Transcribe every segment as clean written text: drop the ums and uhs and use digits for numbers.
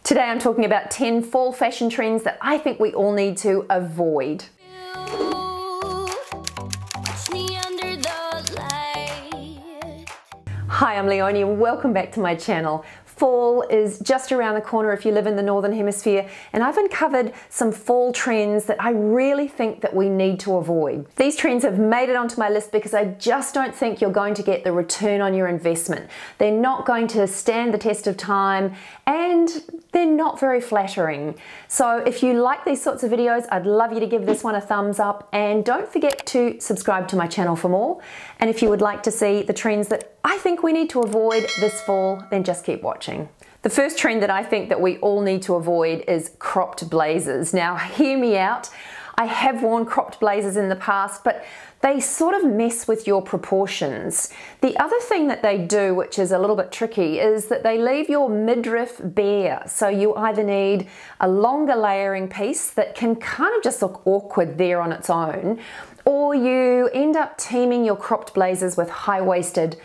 Today I'm talking about 10 fall fashion trends that I think we all need to avoid. Hi, I'm Leonie and welcome back to my channel. Fall is just around the corner if you live in the Northern Hemisphere, and I've uncovered some fall trends that I really think that we need to avoid. These trends have made it onto my list because I just don't think you're going to get the return on your investment. They're not going to stand the test of time and they're not very flattering. So if you like these sorts of videos, I'd love you to give this one a thumbs up, and don't forget to subscribe to my channel for more. And if you would like to see the trends that I think we need to avoid this fall, then just keep watching. The first trend that I think that we all need to avoid is cropped blazers. Now, hear me out. I have worn cropped blazers in the past, but they sort of mess with your proportions. The other thing that they do, which is a little bit tricky, is that they leave your midriff bare. So you either need a longer layering piece that can kind of just look awkward there on its own, or you end up teaming your cropped blazers with high-waisted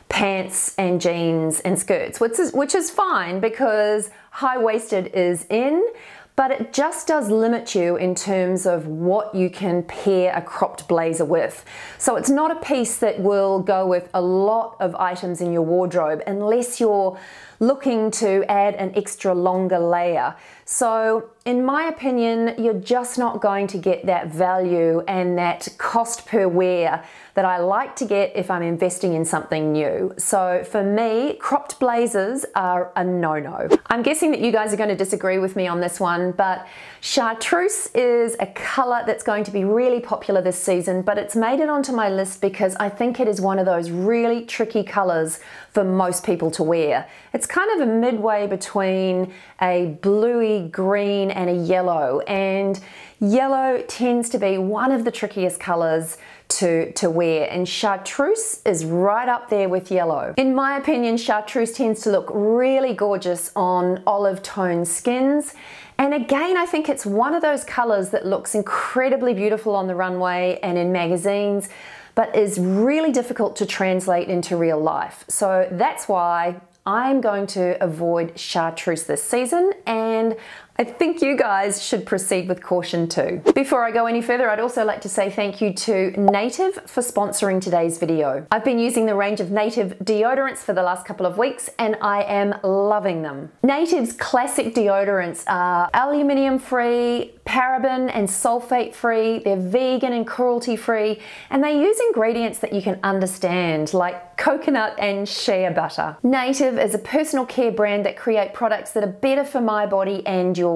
pants and jeans and skirts, which is fine because high-waisted is in, but it just does limit you in terms of what you can pair a cropped blazer with. So it's not a piece that will go with a lot of items in your wardrobe unless you're looking to add an extra longer layer. So in my opinion, you're just not going to get that value and that cost per wear that I like to get if I'm investing in something new. So for me, cropped blazers are a no-no. I'm guessing that you guys are going to disagree with me on this one, but Chartreuse is a color that's going to be really popular this season, but it's made it onto my list because I think it is one of those really tricky colors for most people to wear. It's kind of a midway between a bluey green and a yellow, and yellow tends to be one of the trickiest colors to wear, and Chartreuse is right up there with yellow. In my opinion, Chartreuse tends to look really gorgeous on olive tone skins, and again, I think it's one of those colors that looks incredibly beautiful on the runway and in magazines, but is really difficult to translate into real life. So that's why I'm going to avoid Chartreuse this season, and I think you guys should proceed with caution too. Before I go any further, I'd also like to say thank you to Native for sponsoring today's video. I've been using the range of Native deodorants for the last couple of weeks and I am loving them. Native's classic deodorants are aluminium free, paraben and sulfate free, they're vegan and cruelty free, and they use ingredients that you can understand, like coconut and shea butter. Native is a personal care brand that create products that are better for my body and yours.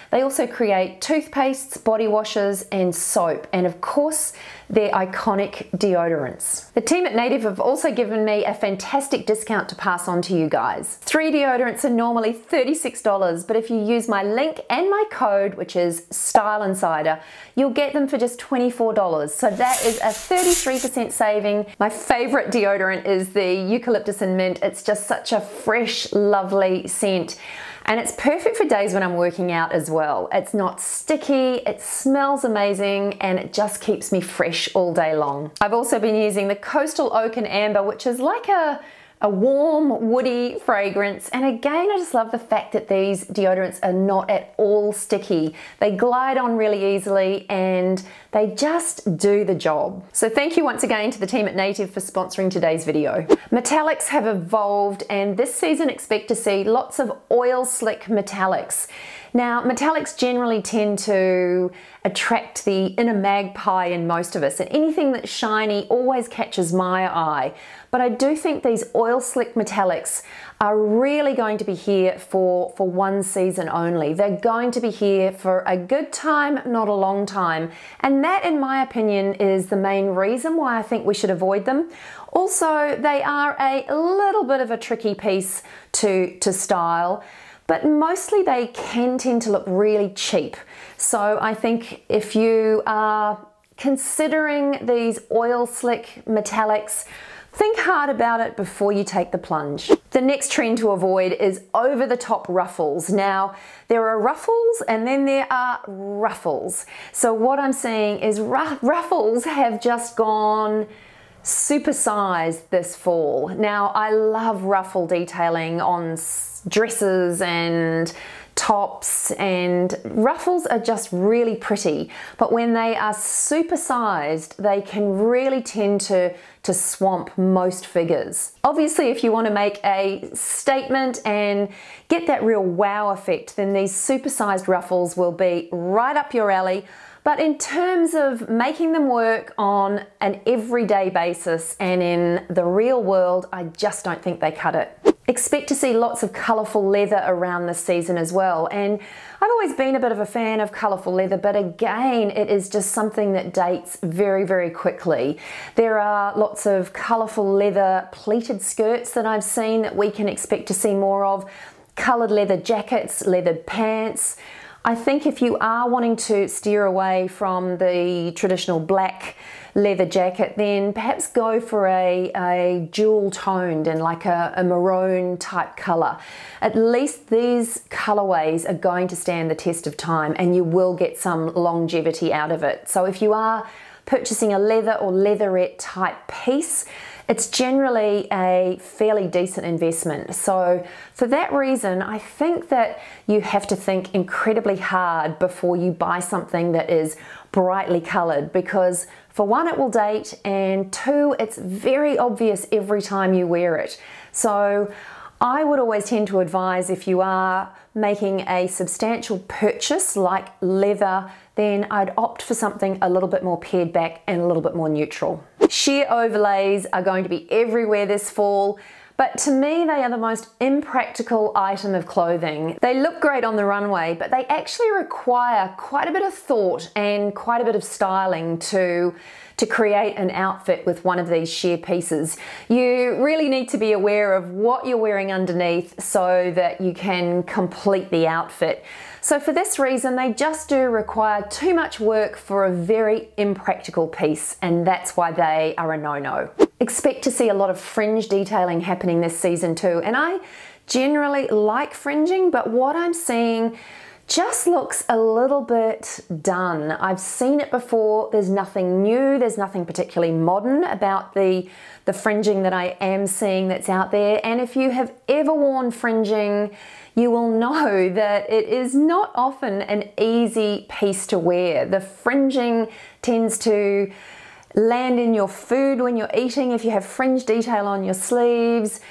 They also create toothpastes, body washes and soap, and of course their iconic deodorants. The team at Native have also given me a fantastic discount to pass on to you guys. 3 deodorants are normally $36, but if you use my link and my code, which is Style Insider, you'll get them for just $24. So that is a 33% saving. My favorite deodorant is the eucalyptus and mint. It's just such a fresh, lovely scent. And it's perfect for days when I'm working out as well. It's not sticky, it smells amazing, and it just keeps me fresh all day long. I've also been using the Coastal Oak and Amber, which is like a warm, woody fragrance. And again, I just love the fact that these deodorants are not at all sticky. They glide on really easily and they just do the job. So thank you once again to the team at Native for sponsoring today's video. Metallics have evolved, and this season expect to see lots of oil slick metallics. Now, metallics generally tend to attract the inner magpie in most of us, and anything that's shiny always catches my eye. But I do think these oil slick metallics are really going to be here for one season only. They're going to be here for a good time, not a long time. And that, in my opinion, is the main reason why I think we should avoid them. Also, they are a little bit of a tricky piece to style, but mostly they can tend to look really cheap. So I think if you are considering these oil slick metallics, think hard about it before you take the plunge. The next trend to avoid is over-the-top ruffles. Now, there are ruffles and then there are ruffles. So what I'm saying is ruffles have just gone supersized this fall. Now, I love ruffle detailing on dresses and tops, and ruffles are just really pretty, but when they are supersized, they can really tend to swamp most figures. Obviously, if you want to make a statement and get that real wow effect, then these supersized ruffles will be right up your alley. But in terms of making them work on an everyday basis and in the real world, I just don't think they cut it. Expect to see lots of colourful leather around this season as well, and I've always been a bit of a fan of colourful leather, but again, it is just something that dates very, very quickly. There are lots of colourful leather pleated skirts that I've seen that we can expect to see more of, coloured leather jackets, leathered pants. I think if you are wanting to steer away from the traditional black leather jacket, then perhaps go for a dual toned and like a maroon type colour. At least these colourways are going to stand the test of time and you will get some longevity out of it. So if you are purchasing a leather or leatherette type piece, it's generally a fairly decent investment. So for that reason, I think that you have to think incredibly hard before you buy something that is brightly coloured, because for one, it will date, and two, it's very obvious every time you wear it. So I would always tend to advise, if you are making a substantial purchase like leather, then I'd opt for something a little bit more pared back and a little bit more neutral. Sheer overlays are going to be everywhere this fall, but to me they are the most impractical item of clothing. They look great on the runway, but they actually require quite a bit of thought and quite a bit of styling to create an outfit with one of these sheer pieces. You really need to be aware of what you're wearing underneath so that you can complete the outfit. So for this reason, they just do require too much work for a very impractical piece, and that's why they are a no-no. Expect to see a lot of fringe detailing happening this season too, and I generally like fringing, but what I'm seeing just looks a little bit done. I've seen it before. There's nothing new, there's nothing particularly modern about the fringing that I am seeing that's out there. And if you have ever worn fringing, you will know that it is not often an easy piece to wear. The fringing tends to land in your food when you're eating. If you have fringe detail on your sleeves,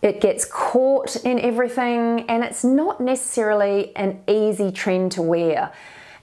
it gets caught in everything, and it's not necessarily an easy trend to wear.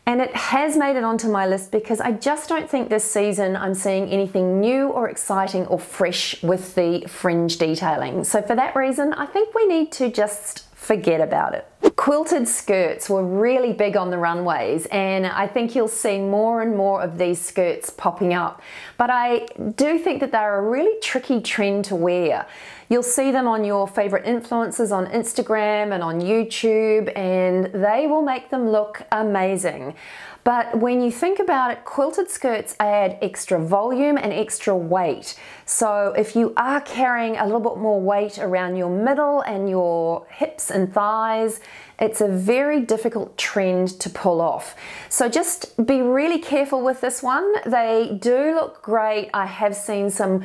And it has made it onto my list because I just don't think this season I'm seeing anything new or exciting or fresh with the fringe detailing. So for that reason, I think we need to just forget about it. Quilted skirts were really big on the runways, and I think you'll see more and more of these skirts popping up. But I do think that they're a really tricky trend to wear. You'll see them on your favorite influencers on Instagram and on YouTube, and they will make them look amazing. But when you think about it, quilted skirts add extra volume and extra weight. So if you are carrying a little bit more weight around your middle and your hips and thighs, it's a very difficult trend to pull off. So just be really careful with this one. They do look great. I have seen some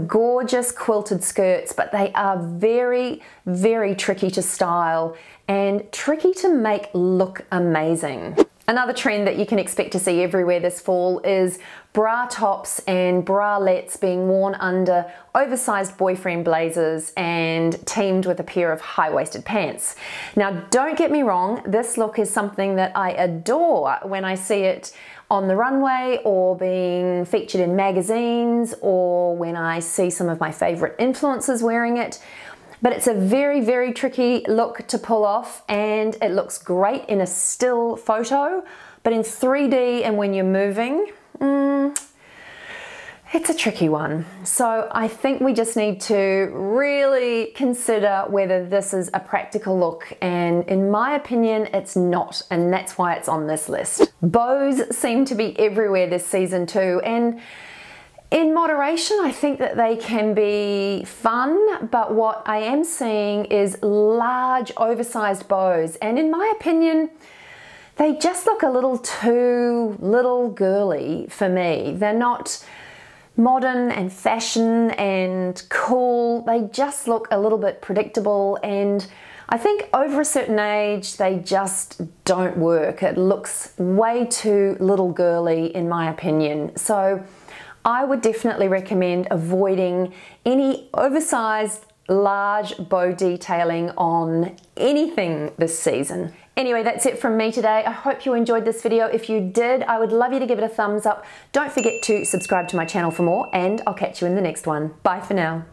gorgeous quilted skirts, but they are very, very tricky to style and tricky to make look amazing. Another trend that you can expect to see everywhere this fall is bra tops and bralettes being worn under oversized boyfriend blazers and teamed with a pair of high-waisted pants. Now, don't get me wrong, this look is something that I adore when I see it on the runway or being featured in magazines, or when I see some of my favorite influencers wearing it. But it's a very, very tricky look to pull off, and it looks great in a still photo, but in 3D and when you're moving, it's a tricky one. So I think we just need to really consider whether this is a practical look, and in my opinion, it's not, and that's why it's on this list. Bows seem to be everywhere this season too, and in moderation, I think that they can be fun, but what I am seeing is large, oversized bows, and in my opinion, they just look a little too little girly for me. They're not modern and fashion and cool. They just look a little bit predictable, and I think over a certain age, they just don't work. It looks way too little girly in my opinion. So I would definitely recommend avoiding any oversized large bow detailing on anything this season. Anyway, that's it from me today. I hope you enjoyed this video. If you did, I would love you to give it a thumbs up. Don't forget to subscribe to my channel for more, and I'll catch you in the next one. Bye for now.